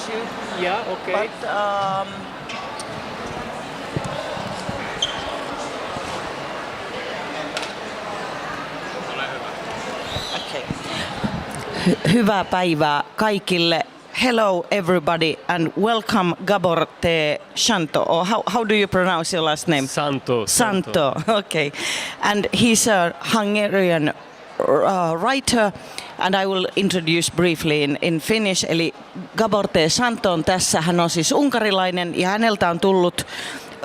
introduce you. Yeah, okay. But okay. Hyvää päivää kaikille. Hello everybody and welcome Gábor T. Szántó. Or how do you pronounce your last name? Szántó. Szántó. Okay. And he's a Hungarian writer, and I will introduce briefly in Finnish. Eli Gábor T. Szántó on tässä. Hän on siis unkarilainen ja häneltä on tullut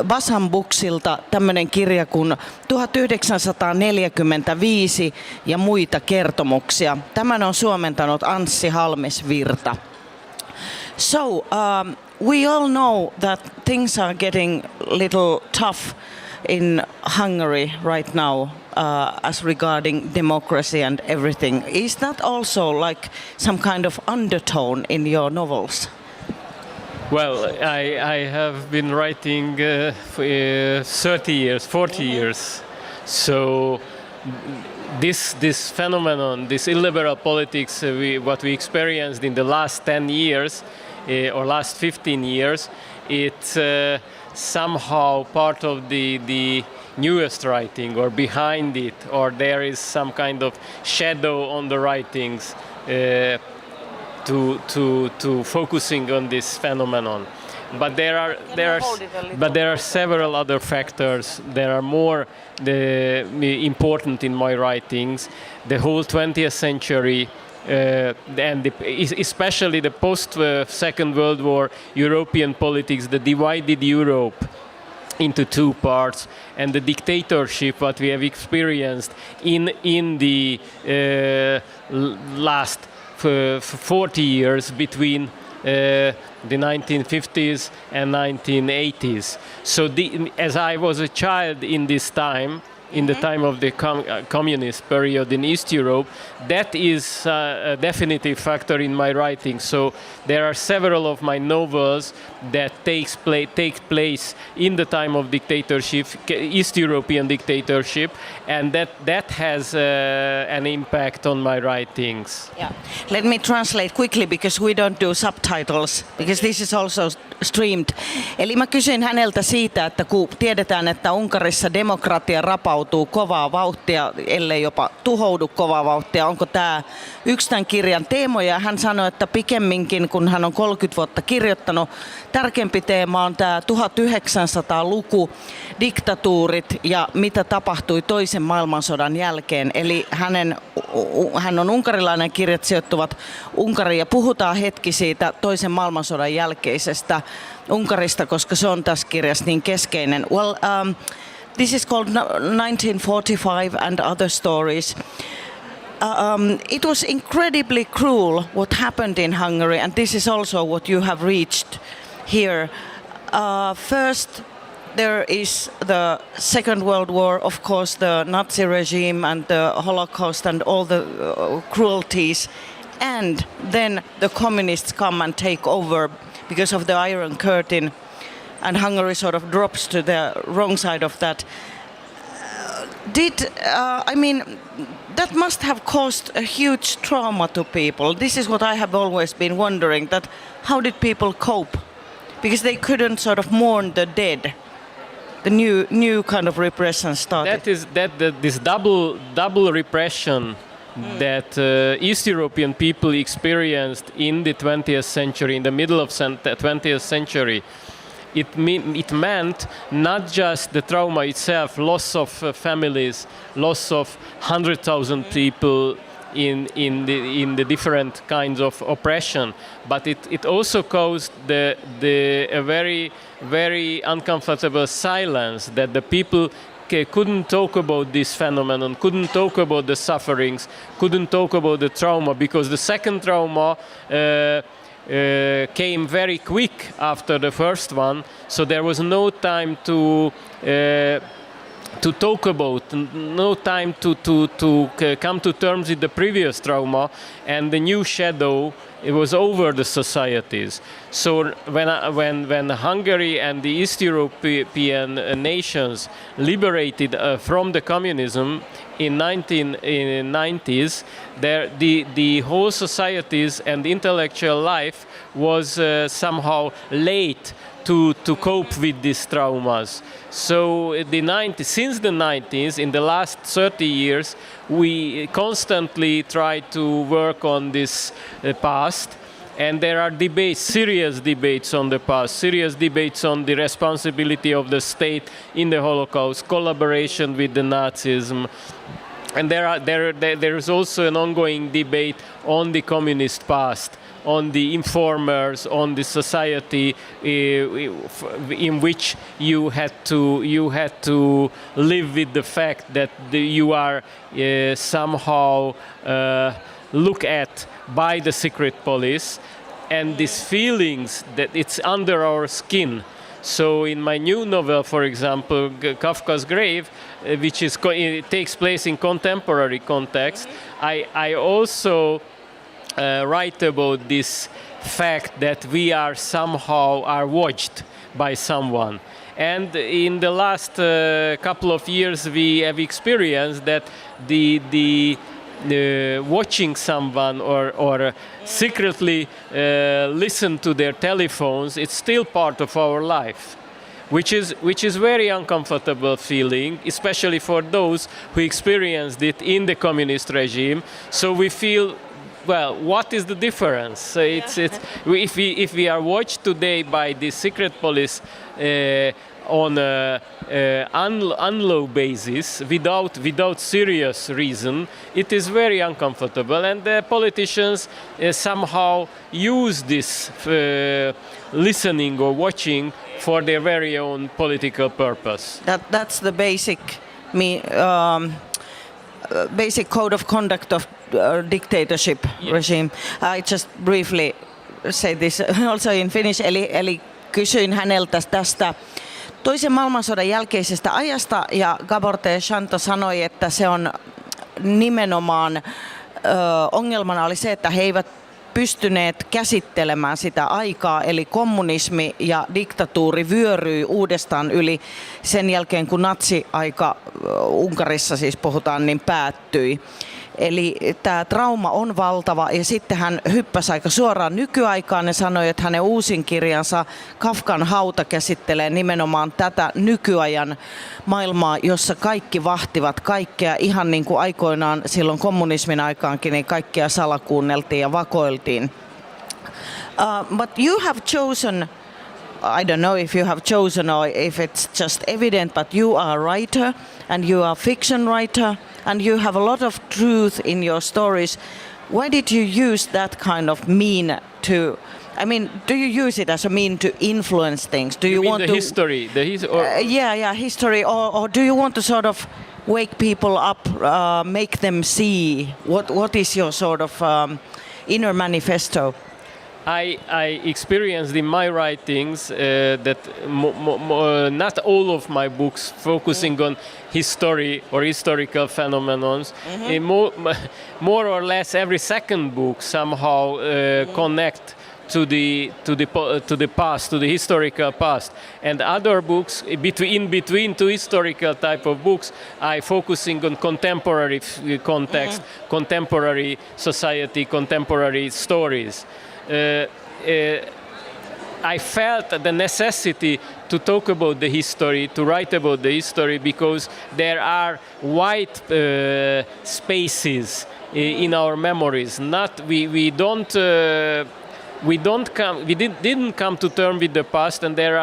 Vasan Booksilta tämmöinen kirja kuin 1945 ja muita kertomuksia. Tämän on suomentanut Anssi Halmesvirta. So, we all know that things are getting a little tough in Hungary right now as regarding democracy and everything. Is that also like some kind of undertone in your novels? Well, I have been writing for 30 years, 40 years. So this phenomenon, this illiberal politics, what we experienced in the last 10 years or last 15 years, it's somehow part of the newest writing or behind it, or there is some kind of shadow on the writings to focusing on this phenomenon. But there are several other factors that are more important in my writings. The whole 20th century and especially the post Second World War European politics that divided Europe into two parts, and the dictatorship what we have experienced in the last 40 years between the 1950s and 1980s. So as I was a child in this time, in the time of the communist period in East Europe, that is a definitive factor in my writing. So there are several of my novels that take place in the time of dictatorship, East European dictatorship, and that has an impact on my writings. Yeah. Let me translate quickly because we don't do subtitles, because this is also streamed. Eli mä kysyin häneltä siitä, että kun tiedetään, että Unkarissa demokratia rapautuu kovaa vauhtia, ellei jopa tuhoudu kovaa vauhtia, onko tämä yksi tämän kirjan teemoja? Hän sanoi, että pikemminkin, kun hän on 30 vuotta kirjoittanut, tärkeämpi teema on tämä 1900-luku, diktatuurit ja mitä tapahtui toisen maailmansodan jälkeen. Eli hän on unkarilainen, kirjat sijoittuvat Unkariin ja puhutaan hetki siitä toisen maailmansodan jälkeisestä Unkarista, koska se on tässä kirjassa niin keskeinen. Well, this is called 1945 and Other Stories. It was incredibly cruel what happened in Hungary, and this is also what you have reached here. First, there is the Second World War, of course, the Nazi regime and the Holocaust and all the cruelties. And then the communists come and take over because of the Iron Curtain, and Hungary sort of drops to the wrong side of that. That must have caused a huge trauma to people. This is what I have always been wondering, that how did people cope? Because they couldn't sort of mourn the dead. The new kind of repression started. This double repression that East European people experienced in the 20th century, in the middle of the 20th century. It meant not just the trauma itself, loss of families, loss of 100,000 people in the different kinds of oppression, but it also caused a very, very uncomfortable silence, that the people couldn't talk about this phenomenon, couldn't talk about the sufferings, couldn't talk about the trauma, because the second trauma came very quick after the first one, so there was no time to to talk about, no time to come to terms with the previous trauma, and the new shadow, it was over the societies. So when Hungary and the East European nations liberated from the communism in 1990s, the whole societies and intellectual life was somehow late to cope with these traumas. So since the 90s, in the last 30 years, we constantly try to work on this past, and there are debates, serious debates on the past, serious debates on the responsibility of the state in the Holocaust, collaboration with the Nazism. And there is also an ongoing debate on the communist past, on the informers, on the society in which you had to live with the fact that you are somehow looked at by the secret police, and these feelings that it's under our skin. So in my new novel, for example, Kafka's Grave, which it takes place in contemporary context, I also write about this fact that we are somehow watched by someone. And in the last couple of years, we have experienced that the watching someone or secretly listen to their telephones, it's still part of our life, which is very uncomfortable feeling, especially for those who experienced it in the communist regime. So we feel, well, what is the difference? If we are watched today by the secret police on an unlow basis, without serious reason, it is very uncomfortable, and the politicians somehow use this listening or watching for their very own political purpose. That's the basic code of conduct of dictatorship regime. I just briefly say this also in Finnish, eli kysyin häneltä tästä toisen maailmansodan jälkeisestä ajasta, ja Gábor T. sanoi, että se on nimenomaan ongelmana oli se, että he eivät pystyneet käsittelemään sitä aikaa, eli kommunismi ja diktatuuri vyöryi uudestaan yli sen jälkeen, kun natsiaika Unkarissa siis puhutaan, niin päättyi. Eli tämä trauma on valtava, ja sitten hän hyppäsi aika suoraan nykyaikaan ja sanoi, että hänen uusin kirjansa Kafkan hauta käsittelee nimenomaan tätä nykyajan maailmaa, jossa kaikki vahtivat kaikkea, ihan niin kuin aikoinaan silloin kommunismin aikaankin, niin kaikkea salakuunneltiin ja vakoiltiin. But you have chosen, I don't know if you have chosen or if it's just evident, but you are a writer and you are a fiction writer and you have a lot of truth in your stories. Why did you use that kind of mean to, I mean, do you use it as a mean to influence things? Do you want the to history? History, or do you want to sort of wake people up, make them see what is your sort of inner manifesto? I experienced in my writings that not all of my books focusing on history or historical phenomena. More or less every second book somehow connect to the past, to the historical past, and other books in between two historical type of books, I focusing on contemporary context, contemporary society, contemporary stories. I felt the necessity to talk about the history, to write about the history, because there are white spaces in our memories. Didn't come to terms with the past, and there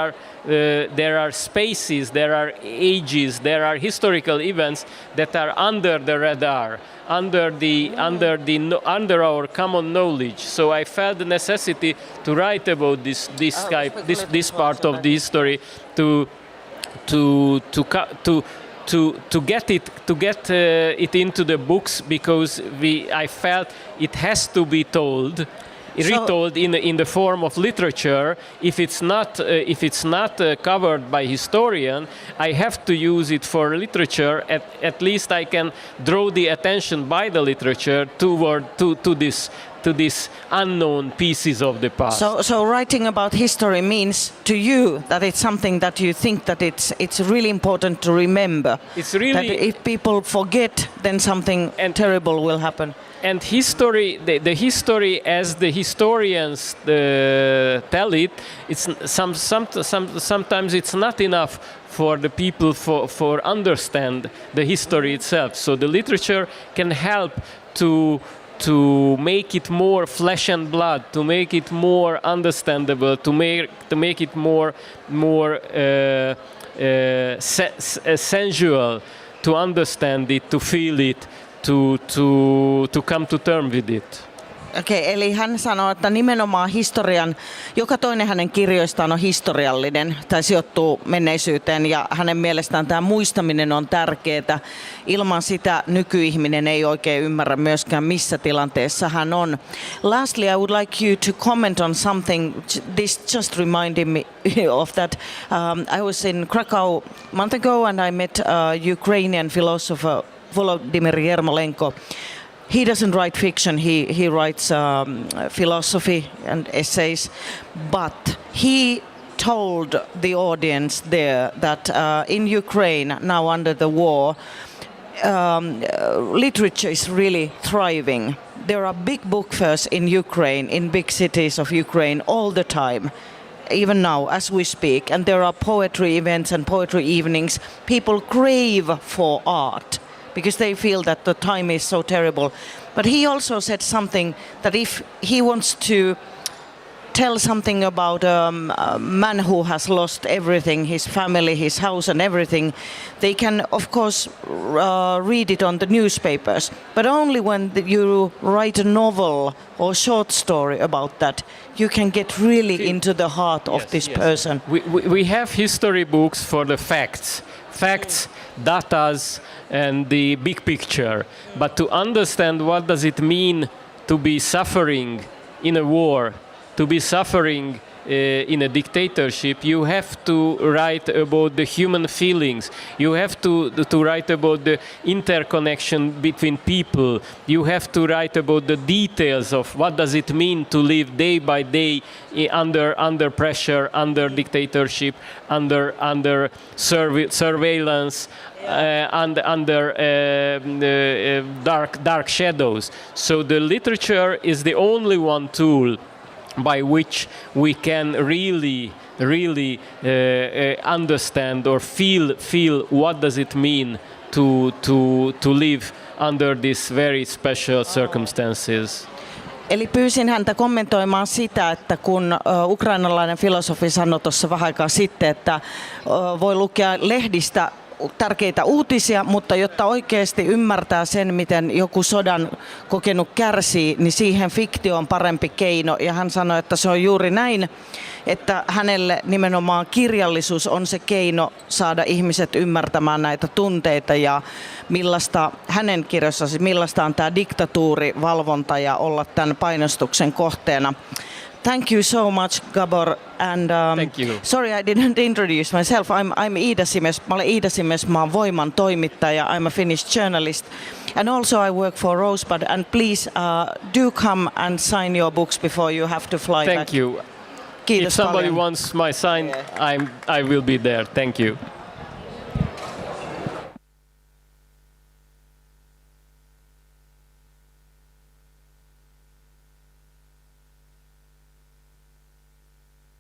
are spaces, there are ages, there are historical events that are under the radar, under our common knowledge. So I felt the necessity to write about this part of the history to get it into the books, because I felt it has to be told. retold in the form of literature. If it's not covered by historian, I have to use it for literature. At least I can draw the attention by the literature to this unknown pieces of the past. So writing about history means to you that it's something that you think that it's really important to remember. It's really, that if people forget, then something terrible will happen. And history, the history as the historians tell it, it's sometimes it's not enough for the people for understand the history itself. So the literature can help to make it more flesh and blood, to make it more understandable, to make it more sensual, to understand it, to feel it, to come to terms with it. Okei, eli hän sanoo, että nimenomaan historian, joka toinen hänen kirjoistaan on historiallinen tai sijoittuu menneisyyteen ja hänen mielestään tämä muistaminen on tärkeää. Ilman sitä nykyihminen ei oikein ymmärrä myöskään missä tilanteessa hän on. Lastly, I would like you to comment on something. This just reminded me of that. I was in Krakow a month ago and I met a Ukrainian philosopher Volodymyr Yermolenko. He doesn't write fiction, he writes philosophy and essays, but he told the audience there that in Ukraine, now under the war, literature is really thriving. There are big book fairs in Ukraine, in big cities of Ukraine all the time, even now as we speak, and there are poetry events and poetry evenings. People crave for art because they feel that the time is so terrible. But he also said something that if he wants to tell something about a man who has lost everything, his family, his house and everything, they can of course read it on the newspapers. But only when you write a novel or short story about that, you can get really into the heart of this person. We have history books for the facts, datas, and the big picture. But to understand what does it mean to be suffering in a war, to be suffering in a dictatorship, you have to write about the human feelings. You have to write about the interconnection between people. You have to write about the details of what does it mean to live day by day under pressure, under dictatorship, under surveillance, and under dark shadows. So the literature is the only one tool by which we can really understand or feel what does it mean to live under these very special circumstances. Eli pyysin häntä kommentoimaan sitä, että kun ukrainalainen filosofi sanoi tuossa vähän aikaa sitten, että voi lukea lehdistä tärkeitä uutisia, mutta jotta oikeasti ymmärtää sen, miten joku sodan kokenut kärsii, niin siihen fiktio on parempi keino. Ja hän sanoi, että se on juuri näin, että hänelle nimenomaan kirjallisuus on se keino saada ihmiset ymmärtämään näitä tunteita ja millaista hänen kirjassaan, millaista on tämä diktatuurivalvonta ja olla tämän painostuksen kohteena. Thank you so much, Gábor. And thank you. Sorry, I didn't introduce myself. I'm Iida Simes. Mä olen Iida Simesmaan Voiman toimittaja. I'm a Finnish journalist. And also I work for Rosebud. And please do come and sign your books before you have to fly back. Thank you. Kiitos If somebody paljon. wants my sign, I will be there. Thank you.